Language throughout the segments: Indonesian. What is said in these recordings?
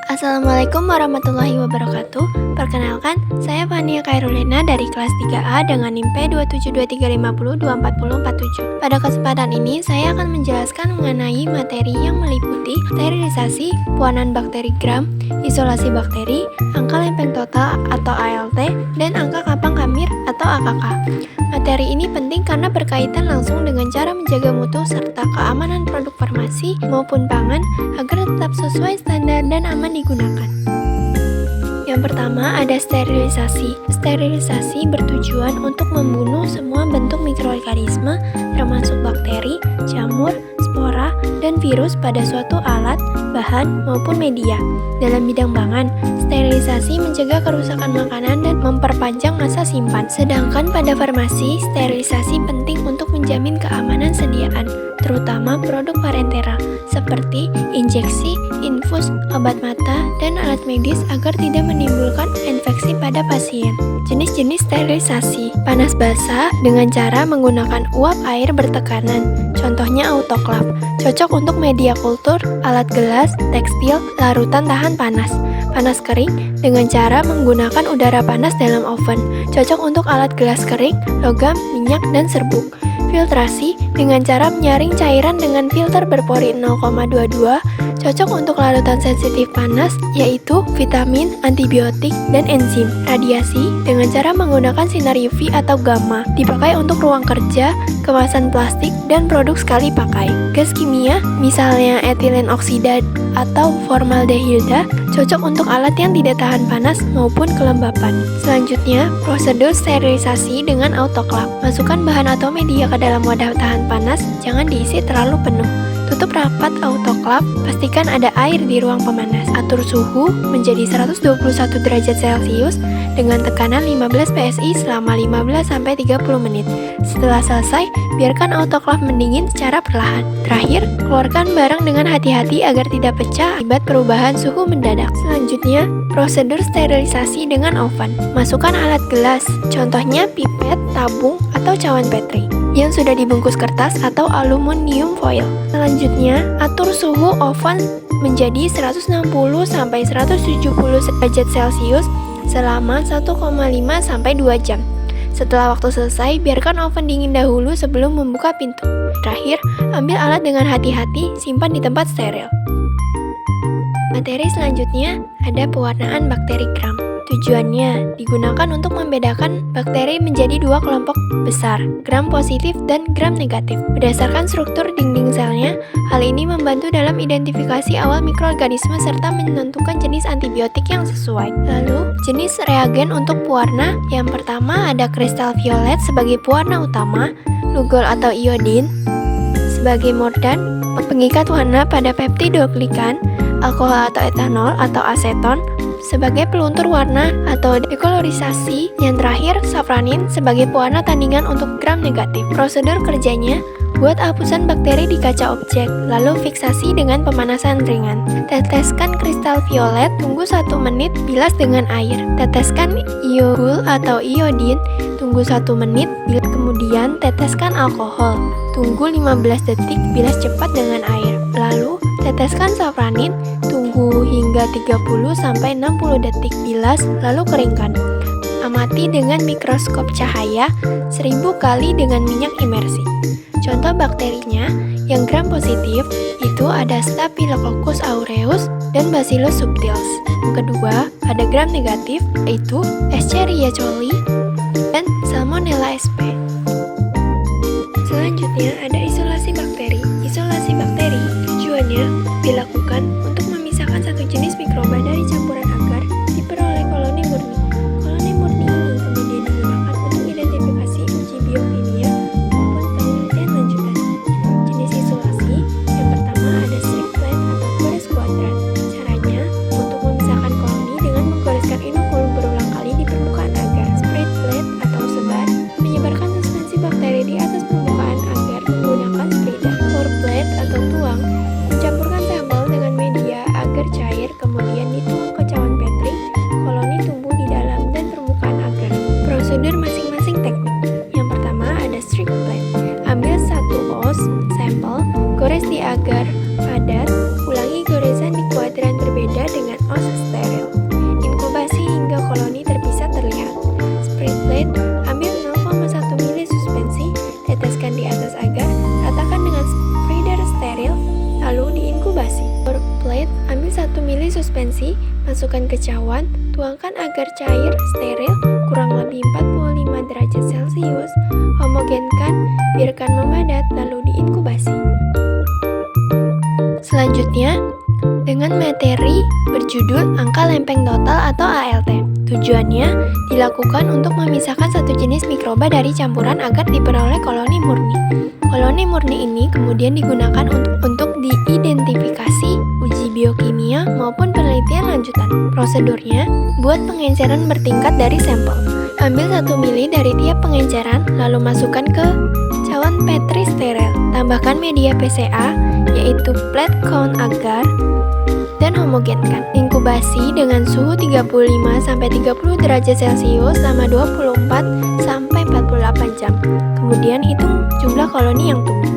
Assalamualaikum warahmatullahi wabarakatuh. Perkenalkan, saya Fania Khairulina dari kelas 3A dengan NIM P272350240447. Pada kesempatan ini, saya akan menjelaskan mengenai materi yang meliputi sterilisasi, pewarnaan bakteri gram, isolasi bakteri, angka lempeng total atau ALT, dan angka kapang kamir atau AKK. Materi ini penting karena berkaitan langsung dengan cara menjaga mutu serta keamanan produk farmasi maupun pangan agar tetap sesuai standar dan aman digunakan. Yang pertama ada sterilisasi. Sterilisasi bertujuan untuk membunuh semua bentuk mikroorganisme termasuk bakteri, jamur, spora, dan virus pada suatu alat, bahan, maupun media. Dalam bidang pangan, sterilisasi mencegah kerusakan makanan dan memperpanjang masa simpan. Sedangkan pada farmasi, sterilisasi penting untuk menjamin keamanan sediaan, terutama produk parentera seperti injeksi, infus, obat mata, dan alat medis agar tidak menimbulkan infeksi pada pasien. Jenis-jenis sterilisasi: panas basah dengan cara menggunakan uap air bertekanan, contohnya autoklav, cocok untuk media kultur, alat gelas, tekstil, larutan tahan panas. Panas kering dengan cara menggunakan udara panas dalam oven, cocok untuk alat gelas kering, logam, minyak, dan serbuk. Filtrasi dengan cara menyaring cairan dengan filter berpori 0,22, cocok untuk larutan sensitif panas, yaitu vitamin, antibiotik, dan enzim. Radiasi dengan cara menggunakan sinar UV atau gamma, dipakai untuk ruang kerja, kemasan plastik, dan produk sekali pakai. Gas kimia, misalnya etilen oksida atau formaldehida, cocok untuk alat yang tidak tahan panas maupun kelembapan. Selanjutnya, prosedur sterilisasi dengan autoklav. Masukkan bahan atau media ke dalam wadah tahan panas, jangan diisi terlalu penuh. Tutup rapat autoklav, pastikan ada air di ruang pemanas. Atur suhu menjadi 121 derajat Celcius dengan tekanan 15 PSI selama 15-30 menit. Setelah selesai, biarkan autoklav mendingin secara perlahan. Terakhir, keluarkan barang dengan hati-hati agar tidak pecah akibat perubahan suhu mendadak. Selanjutnya, prosedur sterilisasi dengan oven. Masukkan alat gelas, contohnya pipet, tabung, atau cawan petri yang sudah dibungkus kertas atau aluminium foil. Selanjutnya, atur suhu oven menjadi 160-170 derajat Celcius selama 1,5-2 jam. Setelah waktu selesai, biarkan oven dingin dahulu sebelum membuka pintu. Terakhir, ambil alat dengan hati-hati, simpan di tempat steril. Materi selanjutnya ada pewarnaan bakteri gram. Tujuannya digunakan untuk membedakan bakteri menjadi dua kelompok besar, gram positif dan gram negatif. Berdasarkan struktur dinding selnya, hal ini membantu dalam identifikasi awal mikroorganisme serta menentukan jenis antibiotik yang sesuai. Lalu, jenis reagen untuk pewarna, yang pertama ada kristal violet sebagai pewarna utama, lugol atau iodin sebagai mordant, pengikat warna pada peptidoglikan, alkohol atau etanol atau aseton sebagai peluntur warna atau dekolorisasi, yang terakhir safranin sebagai pewarna tandingan untuk gram negatif. Prosedur kerjanya: buat hapusan bakteri di kaca objek, lalu fiksasi dengan pemanasan ringan. Teteskan kristal violet, tunggu 1 menit, bilas dengan air. Teteskan iogul atau iodin, tunggu 1 menit, bilas kemudian teteskan alkohol. Tunggu 15 detik, bilas cepat dengan air. Lalu, teteskan safranin, tunggu hingga 30-60 detik, bilas, lalu keringkan. Amati dengan mikroskop cahaya 1000 kali dengan minyak imersi. Contoh bakterinya yang gram positif itu ada Staphylococcus aureus dan Bacillus subtilis. Yang kedua, ada gram negatif yaitu Escherichia coli dan Salmonella sp. Selanjutnya ada isolasi bakteri. Isolasi bakteri tujuannya dilakukan untuk memisahkan satu jenis mikroba dari campuran agar diperoleh koloni murni. Koloni murni ini kemudian digunakan untuk identifikasi uji biokimia maupun penelitian lanjutan. Jenis isolasi yang pertama ada strip plate atau gores kuadrat. Caranya untuk memisahkan koloni dengan menggoreskan inokulum berulang kali di permukaan agar. Spread plate atau sebar menyebarkan suspensi bakteri di atas permukaan agar menggunakan spreader. Pour plate atau tuang mencampurkan sampel dengan media agar cair kemudian dituang ke cawan, tuangkan agar cair steril kurang lebih 45 derajat Celcius, homogenkan, biarkan memadat, lalu diinkubasi. Selanjutnya, dengan materi berjudul angka lempeng total atau ALT. Tujuannya dilakukan untuk memisahkan satu jenis mikroba dari campuran agar diperoleh koloni murni. Koloni murni ini kemudian digunakan untuk diidentifikasi, uji biokimia, maupun penelitian lanjutan. Prosedurnya, buat pengenceran bertingkat dari sampel. Ambil 1 mili dari tiap pengenceran, lalu masukkan ke cawan Petri steril. Tambahkan media PCA, yaitu plate count agar, dan homogenkan. Inkubasi dengan suhu 35-30 derajat Celcius selama 24-48 jam. Kemudian hitung jumlah koloni yang tumbuh.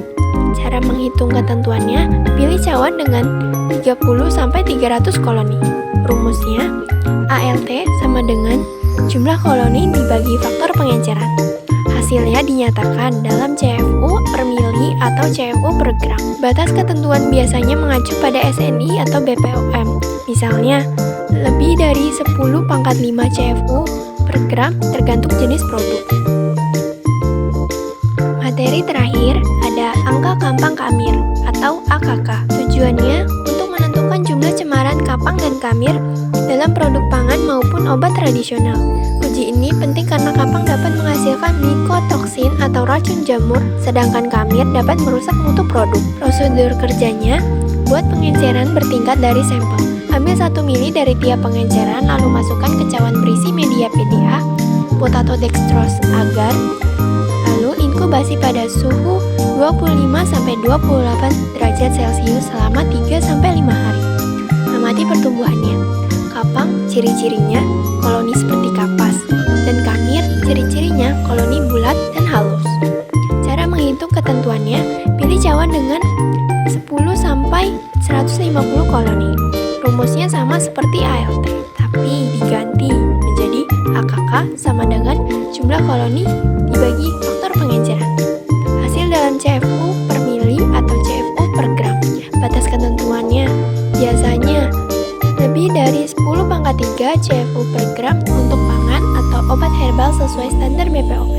Cara menghitung ketentuannya, pilih cawan dengan 30-300 koloni. Rumusnya, ALT sama dengan jumlah koloni dibagi faktor pengenceran. Hasilnya dinyatakan dalam CFU per mili atau CFU per gram. Batas ketentuan biasanya mengacu pada SNI atau BPOM. Misalnya, lebih dari 10⁵ CFU per gram tergantung jenis produk. Materi terakhir ada angka Kapang Kamir atau AKK. Tujuannya untuk menentukan jumlah cemaran kapang dan kamir dalam produk pangan maupun obat tradisional. Uji ini penting karena kapang dapat menghasilkan mikotoksin atau racun jamur, sedangkan kamir dapat merusak mutu produk. Prosedur kerjanya, buat pengenceran bertingkat dari sampel. Ambil 1 mili dari tiap pengenceran, lalu masukkan ke cawan berisi media PDA, potato dextrose agar, lalu inkubasi pada suhu 25-28 derajat Celcius selama 3-5 hari. Amati pertumbuhannya. Kapang, ciri-cirinya koloni seperti kapas, dan kamir, ciri-cirinya koloni bulat dan halus. Cara menghitung ketentuannya, pilih cawan dengan 10-150 koloni. Rumusnya sama seperti ALT, tapi diganti menjadi AKK sama dengan jumlah koloni dibagi faktor pengenceran. Hasil dalam CFU per mili atau CFU per gram. Batas ketentuannya biasanya lebih dari 10⁻³ CFU per gram untuk pangan atau obat herbal sesuai standar BPOM.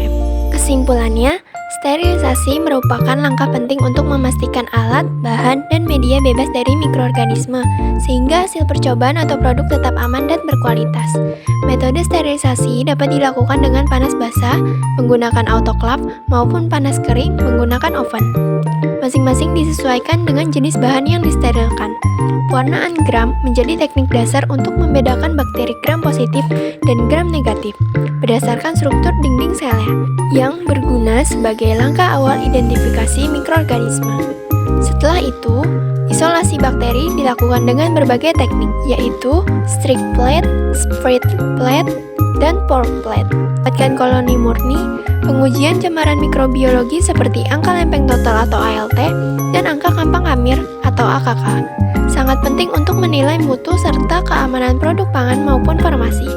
Kesimpulannya, sterilisasi merupakan langkah penting untuk memastikan alat, bahan, dan media bebas dari mikroorganisme, sehingga hasil percobaan atau produk tetap aman dan berkualitas. Metode sterilisasi dapat dilakukan dengan panas basah, menggunakan autoclave, maupun panas kering menggunakan oven. Masing-masing disesuaikan dengan jenis bahan yang disterilkan. Pewarnaan gram menjadi teknik dasar untuk membedakan bakteri gram positif dan gram negatif berdasarkan struktur dinding selnya yang berguna sebagai langkah awal identifikasi mikroorganisme. Setelah itu, isolasi bakteri dilakukan dengan berbagai teknik, yaitu strict plate, spread plate, dan pour plate. Dapatkan koloni murni, pengujian cemaran mikrobiologi seperti angka lempeng total atau ALT dan angka Kapang Kamir atau AKK. Sangat penting untuk menilai mutu serta keamanan produk pangan maupun farmasi.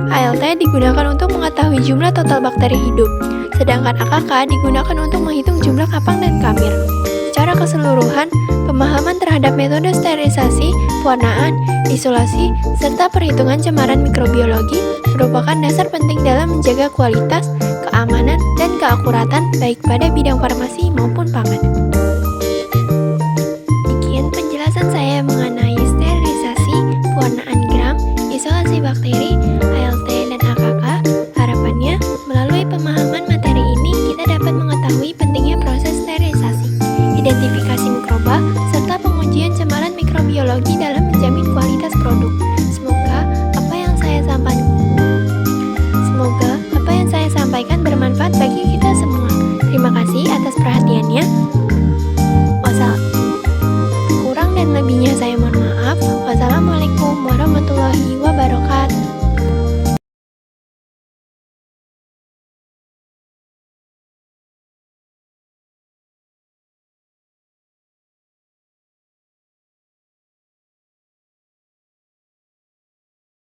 ALT digunakan untuk mengetahui jumlah total bakteri hidup, sedangkan AKK digunakan untuk menghitung jumlah kapang dan kamir. Secara keseluruhan, pemahaman terhadap metode sterilisasi, pewarnaan, isolasi, serta perhitungan cemaran mikrobiologi merupakan dasar penting dalam menjaga kualitas, keamanan, dan keakuratan baik pada bidang farmasi maupun pangan.